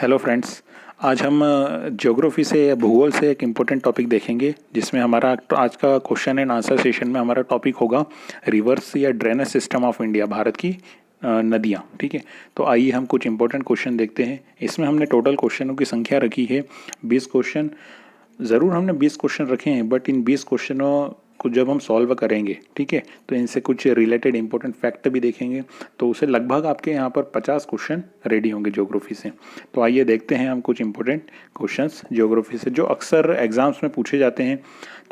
Hello friends. आज हम geography से या भूगोल से एक इम्पोर्टेंट टॉपिक देखेंगे, जिसमें हमारा आज का क्वेश्चन एंड आंसर सेशन में हमारा टॉपिक होगा रिवर्स या drainage system of India, Bharat की नदियाँ। ठीक है, तो आइए हम कुछ इंपॉर्टेंट क्वेश्चन देखते हैं। इसमें हमने टोटल क्वेश्चनों की संख्या रखी है 20 क्वेश्चन। ज़रूर हमने 20 क्वेश्चन रखे हैं, बट इन 20 क्वेश्चनों को जब हम सॉल्व करेंगे, ठीक है, तो इनसे कुछ रिलेटेड इंपॉर्टेंट फैक्ट भी देखेंगे, तो उसे लगभग आपके यहाँ पर 50 क्वेश्चन रेडी होंगे ज्योग्राफी से। तो आइए देखते हैं हम कुछ इंपॉर्टेंट क्वेश्चंस ज्योग्राफी से जो अक्सर एग्जाम्स में पूछे जाते हैं,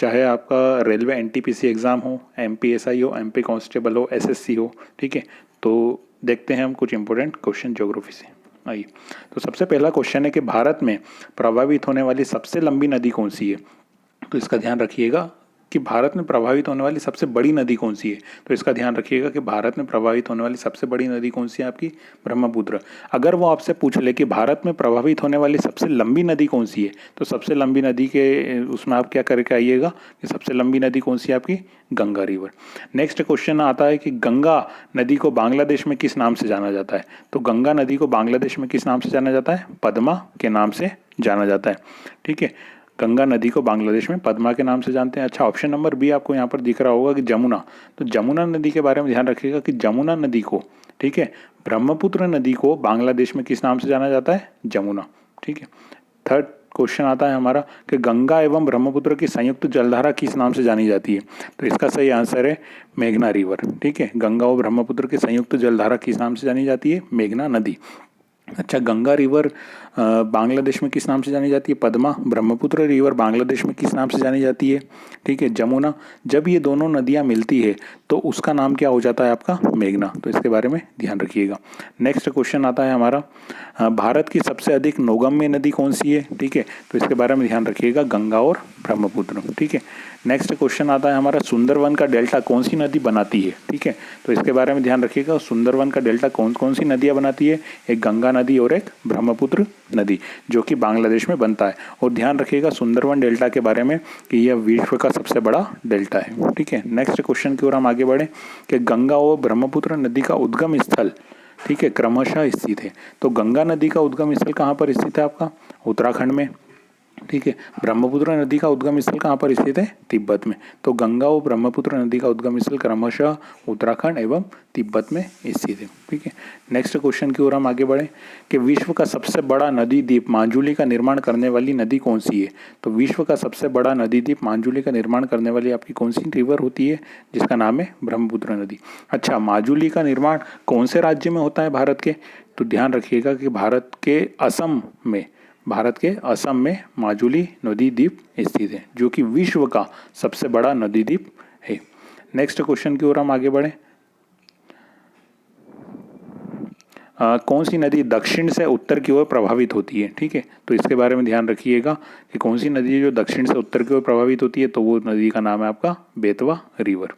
चाहे आपका रेलवे एनटीपीसी एग्ज़ाम हो, एमपीएसआई हो, एमपी कांस्टेबल हो, एसएससी हो। ठीक है, तो देखते हैं हम कुछ इंपॉर्टेंट क्वेश्चन ज्योग्राफी से। आइए, तो सबसे पहला क्वेश्चन है कि भारत में प्रभावित होने वाली सबसे लंबी नदी कौन सी है। तो इसका ध्यान रखिएगा कि भारत में प्रभावित होने वाली सबसे बड़ी नदी कौन सी है। तो इसका ध्यान रखिएगा कि भारत में प्रभावित होने वाली सबसे बड़ी नदी कौन सी है, आपकी ब्रह्मपुत्र। अगर वो आपसे पूछ ले कि भारत में प्रभावित होने वाली सबसे लंबी नदी कौन सी है, तो सबसे लंबी नदी के उसमें आप क्या करके आइएगा कि सबसे लंबी नदी कौन सी है, आपकी गंगा रिवर। नेक्स्ट क्वेश्चन आता है कि गंगा नदी को बांग्लादेश में किस नाम से जाना जाता है। तो गंगा नदी को बांग्लादेश में किस नाम से जाना जाता है, पद्मा के नाम से जाना जाता है। ठीक है, गंगा नदी को बांग्लादेश में पद्मा के नाम से जानते हैं। अच्छा, ऑप्शन नंबर बी आपको यहाँ पर दिख रहा होगा कि जमुना। तो जमुना नदी के बारे में ध्यान रखिएगा कि जमुना नदी को, ठीक है, ब्रह्मपुत्र नदी को बांग्लादेश में किस नाम से जाना जाता है, जमुना। ठीक है, थर्ड क्वेश्चन आता है हमारा कि गंगा एवं ब्रह्मपुत्र की संयुक्त जलधारा किस नाम से जानी जाती है। तो इसका सही आंसर है मेघना रिवर। ठीक है, गंगा और ब्रह्मपुत्र की संयुक्त जलधारा किस नाम से जानी जाती है, मेघना नदी। अच्छा, गंगा रिवर बांग्लादेश में किस नाम से जानी जाती है, पद्मा। ब्रह्मपुत्र रिवर बांग्लादेश में किस नाम से जानी जाती है, ठीक है, जमुना। जब ये दोनों नदियाँ मिलती है तो उसका नाम क्या हो जाता है, आपका मेघना। तो इसके बारे में ध्यान रखिएगा। नेक्स्ट क्वेश्चन आता है हमारा भारत की सबसे अधिक नौगम्य नदी कौन सी है। ठीक है, तो इसके बारे में ध्यान रखिएगा, गंगा और ब्रह्मपुत्र। ठीक है, नेक्स्ट क्वेश्चन आता है हमारा सुंदरवन का डेल्टा कौन सी नदी बनाती है। ठीक है, तो इसके बारे में ध्यान रखिएगा, सुंदरवन का डेल्टा कौन कौन सी नदियाँ बनाती है, एक गंगा नदी और एक ब्रह्मपुत्र नदी, जो कि बांग्लादेश में बनता है। और ध्यान रखिएगा सुंदरवन डेल्टा के बारे में कि यह विश्व का सबसे बड़ा डेल्टा है। ठीक है, नेक्स्ट क्वेश्चन की ओर हम आगे बढ़े कि गंगा और ब्रह्मपुत्र नदी का उद्गम स्थल, ठीक है, क्रमशः स्थित है। तो गंगा नदी का उद्गम स्थल कहाँ पर स्थित है, आपका उत्तराखंड में। ठीक है, ब्रह्मपुत्र नदी का उद्गम स्थल कहाँ पर स्थित है, तिब्बत में। तो गंगा और ब्रह्मपुत्र नदी का उद्गम स्थल क्रमशः उत्तराखंड एवं तिब्बत में स्थित है। ठीक है, नेक्स्ट क्वेश्चन की ओर हम आगे बढ़े कि विश्व का सबसे बड़ा नदी द्वीप माजुली का निर्माण करने वाली नदी कौन सी है। तो विश्व का सबसे बड़ा नदी द्वीप माजुली का निर्माण करने वाली आपकी कौन सी रिवर होती है, जिसका नाम है ब्रह्मपुत्र नदी। अच्छा, माजुली का निर्माण कौन से राज्य में होता है भारत के। तो ध्यान रखिएगा कि भारत के असम में माजुली नदी द्वीप स्थित है, जो कि विश्व का सबसे बड़ा नदी द्वीप है। नेक्स्ट क्वेश्चन की ओर हम आगे बढ़े, कौन सी नदी दक्षिण से उत्तर की ओर प्रभावित होती है। ठीक है, तो इसके बारे में ध्यान रखिएगा कि कौन सी नदी है जो दक्षिण से उत्तर की ओर प्रभावित होती है। तो वो नदी का नाम है आपका बेतवा रिवर।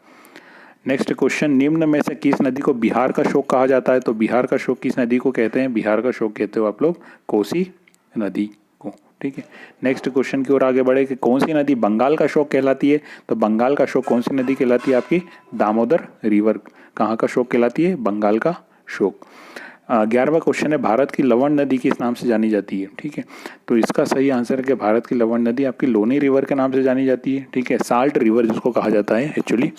नेक्स्ट क्वेश्चन, निम्न में से किस नदी को बिहार का शोक कहा जाता है। तो बिहार का शोक किस नदी को कहते हैं, बिहार का शोक कहते हो आप लोग कोसी नदी को। ठीक है, नेक्स्ट क्वेश्चन की ओर आगे बढ़े कि कौन सी नदी बंगाल का शोक कहलाती है। तो बंगाल का शोक कौन सी नदी कहलाती है, आपकी दामोदर रिवर। कहाँ का शोक कहलाती है, बंगाल का शोक। 11वां क्वेश्चन है भारत की लवण नदी किस नाम से जानी जाती है। ठीक है, तो इसका सही आंसर है कि भारत की लवण नदी आपकी लोनी रिवर के नाम से जानी जाती है। ठीक है, साल्ट रिवर जिसको कहा जाता है एक्चुअली।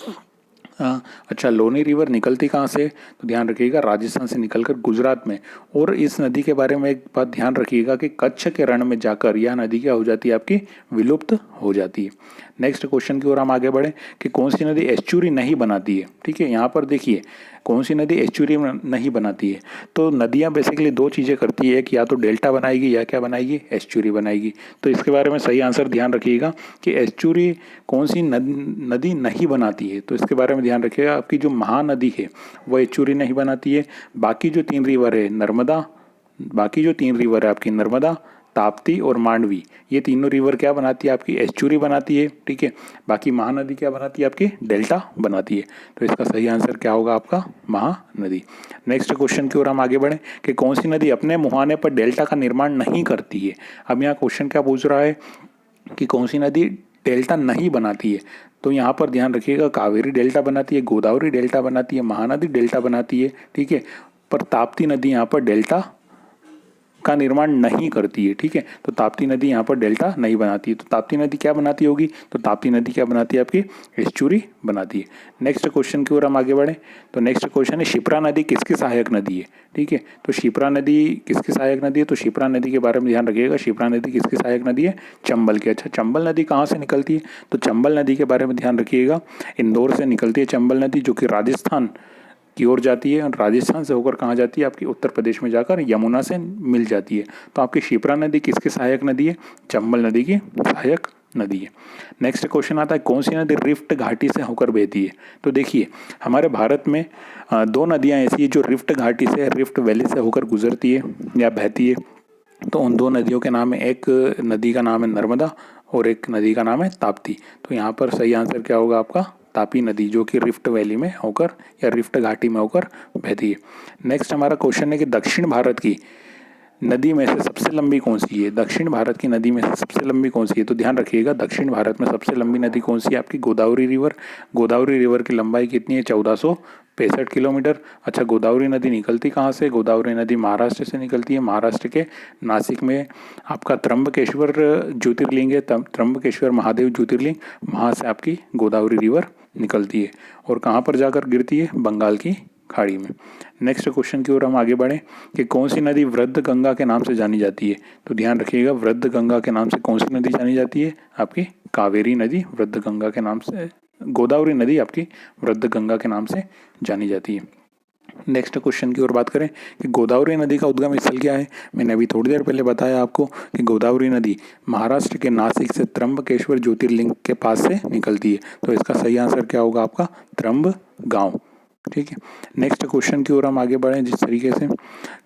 अच्छा, लोनी रिवर निकलती कहाँ से, तो ध्यान रखिएगा राजस्थान से निकलकर गुजरात में। और इस नदी के बारे में एक बात ध्यान रखिएगा कि कच्छ के रण में जाकर यह नदी क्या हो जाती है, आपकी विलुप्त हो जाती है। नेक्स्ट क्वेश्चन की ओर हम आगे बढ़े कि कौन सी नदी एस्चुरी नहीं बनाती है। ठीक है, यहाँ पर देखिए कौन सी नदी एस्चुरी नहीं बनाती है। तो नदियाँ बेसिकली दो चीज़ें करती है, एक या तो डेल्टा बनाएगी या क्या बनाएगी, एस्चुरी बनाएगी। तो इसके बारे में सही आंसर ध्यान रखिएगा कि एस्चुरी कौन सी नदी नहीं बनाती है। तो इसके बारे में ध्यान रखिएगा, आपकी जो महानदी है वो एस्चुरी नहीं बनाती है। बाकी जो तीन रिवर है आपकी नर्मदा, ताप्ती और मांडवी, ये तीनों रिवर क्या बनाती है, आपकी एस्चुरी बनाती है। ठीक है, बाकी महानदी क्या बनाती है, आपकी डेल्टा बनाती है। तो इसका सही आंसर क्या होगा, आपका महानदी। नेक्स्ट क्वेश्चन की ओर हम आगे बढ़ें कि कौन सी नदी अपने मुहाने पर डेल्टा का निर्माण नहीं करती है। अब यहाँ क्वेश्चन क्या पूछ रहा है कि कौन सी नदी डेल्टा नहीं बनाती है। तो यहाँ पर ध्यान रखिएगा कावेरी डेल्टा बनाती है, गोदावरी डेल्टा बनाती है, महानदी डेल्टा बनाती है। ठीक है, पर ताप्ती नदी यहाँ पर डेल्टा का निर्माण नहीं करती है। ठीक है, तो ताप्ती नदी यहाँ पर डेल्टा नहीं बनाती है। तो ताप्ती नदी क्या बनाती होगी? तो ताप्ती नदी क्या बनाती है? आपकी एस्चुरी बनाती है। नेक्स्ट क्वेश्चन की ओर हम आगे बढ़े। तो नेक्स्ट क्वेश्चन है, शिप्रा नदी किसकी सहायक नदी है? ठीक है, तो शिप्रा नदी किसकी सहायक नदी है? तो शिप्रा नदी के बारे में ध्यान रखिएगा। शिप्रा नदी किसकी सहायक नदी है? चंबल की। अच्छा, चंबल नदी कहाँ से निकलती है? तो चंबल नदी के बारे में ध्यान रखिएगा। इंदौर से निकलती है चंबल नदी, जो कि राजस्थान की ओर जाती है, और राजस्थान से होकर कहाँ जाती है? आपकी उत्तर प्रदेश में जाकर यमुना से मिल जाती है। तो आपकी शिप्रा नदी किसकी सहायक नदी है? चंबल नदी की सहायक नदी है। नेक्स्ट क्वेश्चन आता है, कौन सी नदी रिफ्ट घाटी से होकर बहती है? तो देखिए, हमारे भारत में दो नदियां ऐसी है जो रिफ्ट घाटी से, रिफ्ट वैली से होकर गुजरती है या बहती है। तो उन दो नदियों के नाम है, एक नदी का नाम है नर्मदा और एक नदी का नाम है ताप्ती। तो यहाँ पर सही आंसर क्या होगा आपका? तापी नदी, जो कि रिफ्ट वैली में होकर या रिफ्ट घाटी में होकर बहती है। नेक्स्ट हमारा क्वेश्चन है कि दक्षिण भारत की नदी में से सबसे लंबी कौन सी है? दक्षिण भारत की नदी में से सबसे लंबी कौन सी है? तो ध्यान रखिएगा, दक्षिण भारत में सबसे लंबी नदी कौन सी है? आपकी गोदावरी रिवर। गोदावरी रिवर की लंबाई कितनी है? 1465 किलोमीटर। अच्छा, गोदावरी नदी निकलती कहाँ से? गोदावरी नदी महाराष्ट्र से निकलती है। महाराष्ट्र के नासिक में आपका त्र्यंबकेश्वर ज्योतिर्लिंग है, त्र्यंबकेश्वर महादेव ज्योतिर्लिंग, वहाँ से आपकी गोदावरी रिवर निकलती है। और कहाँ पर जाकर गिरती है? बंगाल की खाड़ी में। नेक्स्ट क्वेश्चन की ओर हम आगे बढ़ें कि कौन सी नदी वृद्ध गंगा के नाम से जानी जाती है? तो ध्यान रखिएगा, वृद्ध गंगा के नाम से कौन सी नदी जानी जाती है? आपकी कावेरी नदी वृद्ध गंगा के नाम से, गोदावरी नदी आपकी वृद्ध गंगा के नाम से जानी जाती है। नेक्स्ट क्वेश्चन की ओर बात करें कि गोदावरी नदी का उद्गम स्थल क्या है? मैंने अभी थोड़ी देर पहले बताया आपको कि गोदावरी नदी महाराष्ट्र के नासिक से त्र्यंबकेश्वर ज्योतिर्लिंग के पास से निकलती है। तो इसका सही आंसर क्या होगा आपका? त्र्यंबगांव। ठीक है, नेक्स्ट क्वेश्चन की ओर हम आगे बढ़ें जिस तरीके से,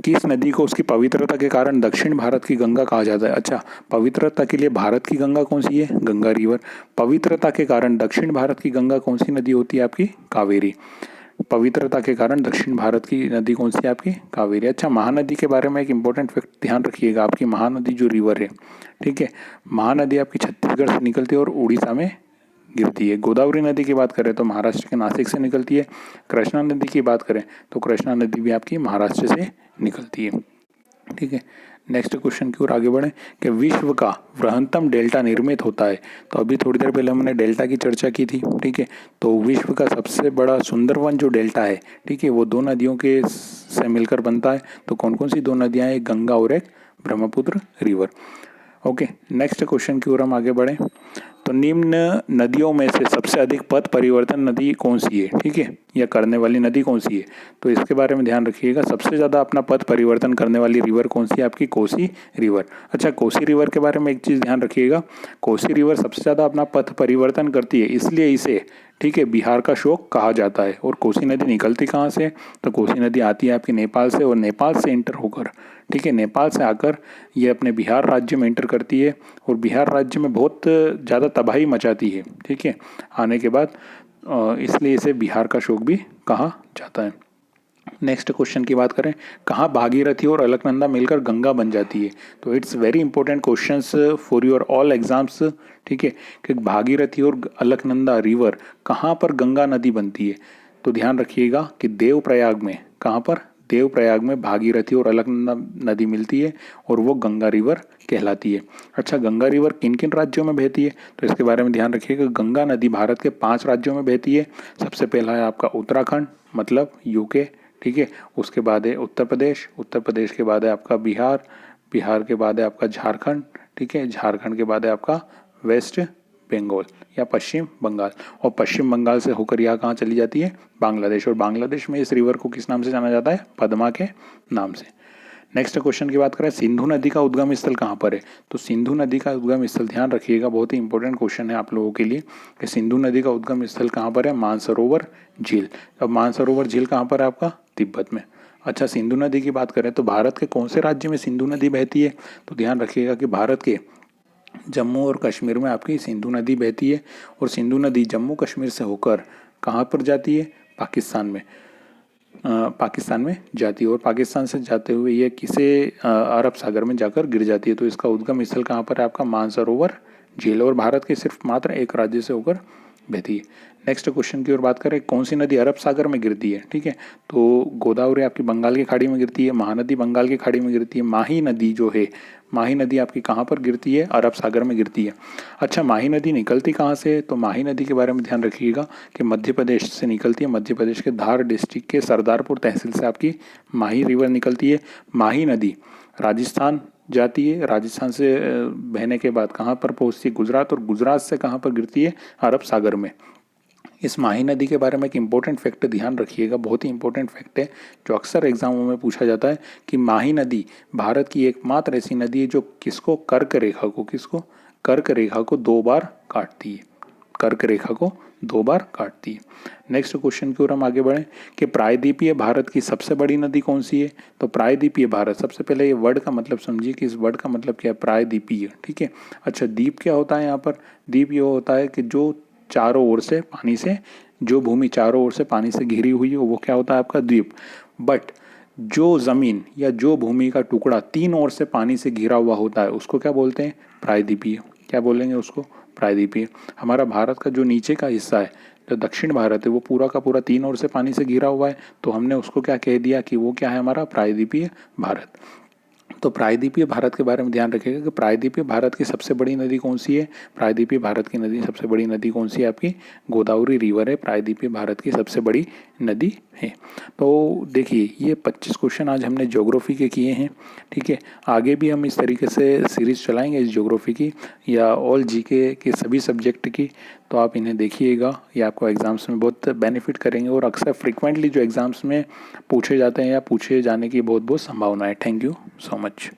किस नदी को उसकी पवित्रता के कारण दक्षिण भारत की गंगा कहा जाता है? अच्छा, पवित्रता के लिए भारत की गंगा कौन सी है? गंगा रिवर। पवित्रता के कारण दक्षिण भारत की गंगा कौन सी नदी होती है? आपकी कावेरी। पवित्रता के कारण दक्षिण भारत की नदी कौन सी है? आपकी कावेरी। अच्छा, महानदी के बारे में एक इंपॉर्टेंट फैक्ट ध्यान रखिएगा, आपकी महानदी जो रिवर है, ठीक है, महानदी आपकी छत्तीसगढ़ से निकलती है और उड़ीसा में गिरती है। गोदावरी नदी की बात करें तो महाराष्ट्र के नासिक से निकलती है। कृष्णा नदी की बात करें तो कृष्णा नदी भी आपकी महाराष्ट्र से निकलती है। ठीक है, नेक्स्ट क्वेश्चन की ओर आगे बढ़ें कि विश्व का वृहत्तम डेल्टा निर्मित होता है। तो अभी थोड़ी देर पहले हमने डेल्टा की चर्चा की थी। ठीक है, तो विश्व का सबसे बड़ा सुंदरवन जो डेल्टा है, ठीक है, वो दो नदियों के से मिलकर बनता है। तो कौन कौन सी दो नदियाँ हैं? गंगा और एक Brahmaputra river. Okay, next question की ओर हम आगे बढ़ें तो निम्न नदियों में से सबसे अधिक पथ परिवर्तन नदी कौन सी है? ठीक है, या करने वाली नदी कौन सी है? तो इसके बारे में ध्यान रखिएगा, सबसे ज़्यादा अपना पथ परिवर्तन करने वाली रिवर कौन सी है? आपकी कोसी रिवर। अच्छा, कोसी रिवर के बारे में एक चीज़ ध्यान रखिएगा, कोसी रिवर सबसे ज़्यादा अपना पथ परिवर्तन करती है, इसलिए इसे, ठीक है, बिहार का शोक कहा जाता है। और कोसी नदी निकलती कहाँ से? तो कोसी नदी आती है आपकी नेपाल से, और नेपाल से इंटर होकर, ठीक है, नेपाल से आकर ये अपने बिहार राज्य में इंटर करती है और बिहार राज्य में बहुत ज़्यादा तबाही मचाती है। ठीक है, आने के बाद इसलिए इसे बिहार का शोक भी कहा जाता है। नेक्स्ट क्वेश्चन की बात करें, कहाँ भागीरथी और अलकनंदा मिलकर गंगा बन जाती है? तो it's very important questions for your all exams. ठीक है, कि भागीरथी और अलकनंदा रिवर कहाँ पर गंगा नदी बनती है? तो ध्यान रखिएगा कि देवप्रयाग में, कहाँ पर? देवप्रयाग में भागीरथी और अलकनंदा नदी मिलती है और वो गंगा रिवर कहलाती है। अच्छा, गंगा रिवर किन किन राज्यों में बहती है? तो इसके बारे में ध्यान रखिएगा, गंगा नदी भारत के 5 राज्यों में बहती है। सबसे पहला है आपका उत्तराखंड, मतलब यूके। ठीक है, उसके बाद है उत्तर प्रदेश, उत्तर प्रदेश के बाद है आपका बिहार, बिहार के बाद है आपका झारखंड। ठीक है, झारखंड के बाद है आपका वेस्ट बंगाल या पश्चिम बंगाल, और पश्चिम बंगाल से होकर यहाँ कहाँ चली जाती है? बांग्लादेश। और बांग्लादेश में इस रिवर को किस नाम से जाना जाता है? पद्मा के नाम से। नेक्स्ट क्वेश्चन की बात करें, सिंधु नदी का उद्गम स्थल कहाँ पर है? तो सिंधु नदी का उद्गम स्थल, ध्यान रखिएगा, बहुत ही इंपॉर्टेंट क्वेश्चन है आप लोगों के लिए कि सिंधु नदी का उद्गम स्थल कहाँ पर है? मानसरोवर झील। अब मानसरोवर झील कहाँ पर है? आपका तिब्बत में। अच्छा, सिंधु नदी की बात करें तो भारत के कौन से राज्य में सिंधु नदी बहती है? तो ध्यान रखिएगा कि भारत के जम्मू और कश्मीर में आपकी सिंधु नदी बहती है, और सिंधु नदी जम्मू कश्मीर से होकर कहाँ पर जाती है? पाकिस्तान में, पाकिस्तान में जाती है, और पाकिस्तान से जाते हुए ये किसे अरब सागर में जाकर गिर जाती है। तो इसका उद्गम स्थल कहाँ पर है? आपका मानसरोवर झील। और भारत के सिर्फ मात्र एक राज्य से होकर बहती है। नेक्स्ट क्वेश्चन की ओर बात करें, कौन सी नदी अरब सागर में गिरती है? ठीक है, तो गोदावरी आपकी बंगाल की खाड़ी में गिरती है, महानदी बंगाल की खाड़ी में गिरती है, माही नदी जो है, माही नदी आपकी कहाँ पर गिरती है? अरब सागर में गिरती है। अच्छा, माही नदी निकलती कहाँ से है? तो माही नदी के बारे में ध्यान रखिएगा कि मध्य प्रदेश से निकलती है। मध्य प्रदेश के धार डिस्ट्रिक्ट के सरदारपुर तहसील से आपकी माही रिवर निकलती है। माही नदी राजस्थान जाती है, राजस्थान से बहने के बाद कहाँ पर पहुँचती है? गुजरात, और गुजरात से कहाँ पर गिरती है? अरब सागर में। इस माही नदी के बारे में एक इंपॉर्टेंट फैक्ट ध्यान रखिएगा, बहुत ही इंपॉर्टेंट फैक्ट है जो अक्सर एग्जामों में पूछा जाता है कि माही नदी भारत की एकमात्र ऐसी नदी है जो किसको? कर्क रेखा को, किसको? कर्क रेखा को 2 बार काटती है। कर्क रेखा को 2 बार काटती है। नेक्स्ट क्वेश्चन की ओर हम आगे बढ़ें कि प्रायद्वीपीय भारत की सबसे बड़ी नदी कौन सी है? तो प्रायद्वीपीय भारत, सबसे पहले ये वर्ड का मतलब समझिए कि इस वर्ड का मतलब क्या है? प्रायद्वीपीय। ठीक है। अच्छा, द्वीप क्या होता है यहाँ पर? द्वीप ये होता है कि जो चारों ओर से पानी से, जो भूमि चारों ओर से पानी से घिरी हुई है वो क्या होता है? आपका द्वीप। बट जो जमीन या जो भूमि का टुकड़ा 3 ओर से पानी से घिरा हुआ होता है उसको क्या बोलते हैं? प्रायद्वीपीय। क्या बोलेंगे उसको? प्रायद्वीपीय। हमारा भारत का जो नीचे का हिस्सा है, जो दक्षिण भारत है, वो पूरा का पूरा 3 ओर से पानी से घिरा हुआ है, तो हमने उसको क्या कह दिया कि वो क्या है? हमारा प्रायद्वीपीय भारत। तो प्रायद्वीपीय भारत के बारे में ध्यान रखिएगा कि प्रायद्वीपीय भारत की सबसे बड़ी नदी कौन सी है? प्रायद्वीपीय भारत की नदी, सबसे बड़ी नदी कौन सी है? आपकी गोदावरी रिवर है, प्रायद्वीपीय भारत की सबसे बड़ी नदी है। तो देखिए, ये 25 क्वेश्चन आज हमने ज्योग्राफी के किए हैं। ठीक है, आगे भी हम इस तरीके से सीरीज चलाएंगे इस ज्योग्राफी की या ऑल जीके के सभी सब्जेक्ट की। तो आप इन्हें देखिएगा, ये आपको एग्जाम्स में बहुत बेनिफिट करेंगे और अक्सर फ्रिक्वेंटली जो एग्जाम्स में पूछे जाते हैं या पूछे जाने की बहुत बहुत संभावना है। Thank you so much.